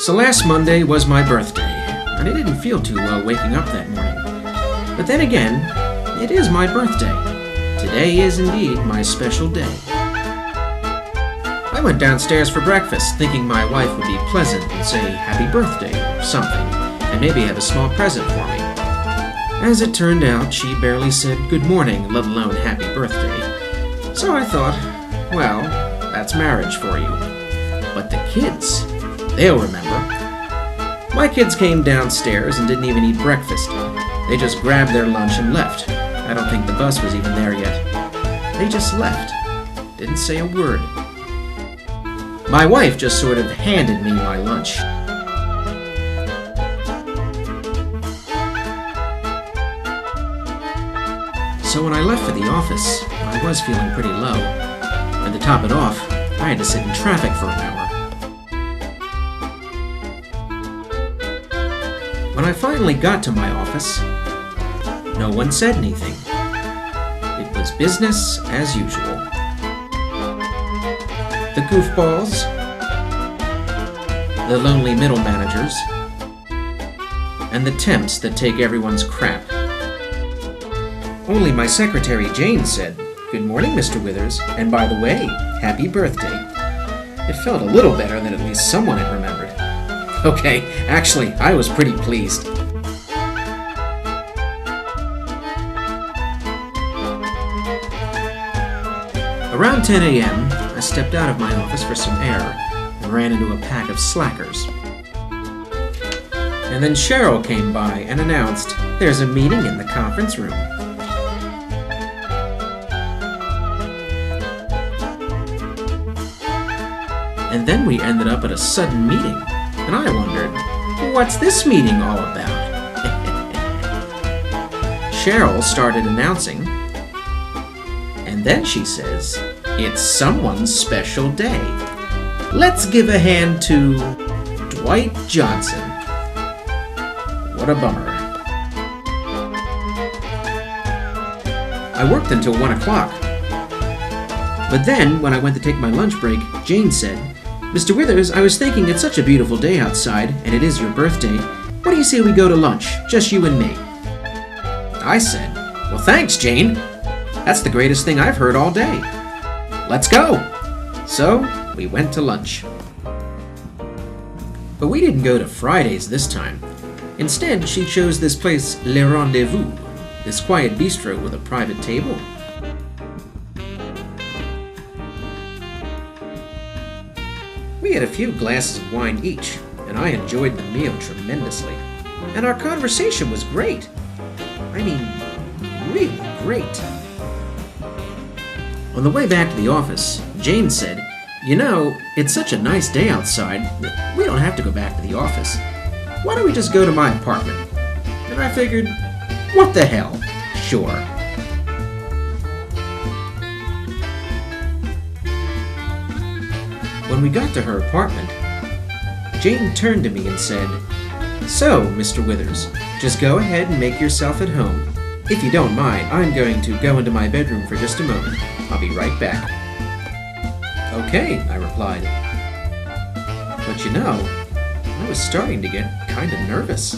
So last Monday was my birthday, and I didn't feel too well waking up that morning. But then again, it is my birthday. Today is indeed my special day. I went downstairs for breakfast, thinking my wife would be pleasant and say happy birthday or something, and maybe have a small present for me. As it turned out, she barely said good morning, let alone happy birthday. So I thought, well, that's marriage for you. But the kids, they'll remember. My kids came downstairs and didn't even eat breakfast. They just grabbed their lunch and left. I don't think the bus was even there yet. They just left. Didn't say a word. My wife just sort of handed me my lunch. So when I left for the office, I was feeling pretty low. And to top it off, I had to sit in traffic for an hour. When I finally got to my office, no one said anything. It was business as usual. The goofballs, the lonely middle managers, and the temps that take everyone's crap. Only my secretary Jane said, "Good morning, Mr. Withers, and by the way, happy birthday." It felt a little better that at least someone had remembered. Okay, actually, I was pretty pleased. Around 10 a.m., I stepped out of my office for some air and ran into a pack of slackers. And then Cheryl came by and announced, "There's a meeting in the conference room." And then we ended up at a sudden meeting, and I wondered, what's this meeting all about? Cheryl started announcing, and then she says, "It's someone's special day. Let's give a hand to Dwight Johnson." What a bummer. I worked until 1 o'clock. But then, when I went to take my lunch break, Jane said, "Mr. Withers, I was thinking it's such a beautiful day outside, and it is your birthday. What do you say we go to lunch, just you and me?" I said, "Well, thanks, Jane. That's the greatest thing I've heard all day. Let's go." So, we went to lunch. But we didn't go to Fridays this time. Instead, she chose this place, Le Rendezvous, this quiet bistro with a private table. We had a few glasses of wine each, and I enjoyed the meal tremendously. And our conversation was great. I mean, really great. On the way back to the office, Jane said, "You know, it's such a nice day outside that we don't have to go back to the office. Why don't we just go to my apartment?" And I figured, what the hell? Sure. When we got to her apartment, Jane turned to me and said, "So, Mr. Withers, just go ahead and make yourself at home. If you don't mind, I'm going to go into my bedroom for just a moment. I'll be right back." "Okay," I replied. But you know, I was starting to get kind of nervous.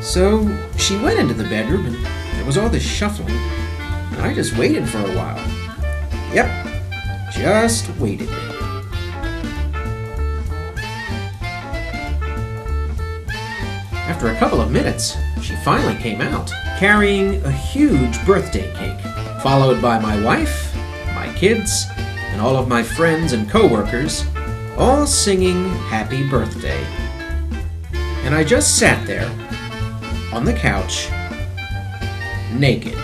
So she went into the bedroom and there was all this shuffling, and I just waited for a while. Yep, just waited. After a couple of minutes, she finally came out, carrying a huge birthday cake, followed by my wife, my kids, and all of my friends and coworkers, all singing happy birthday. And I just sat there, on the couch, naked.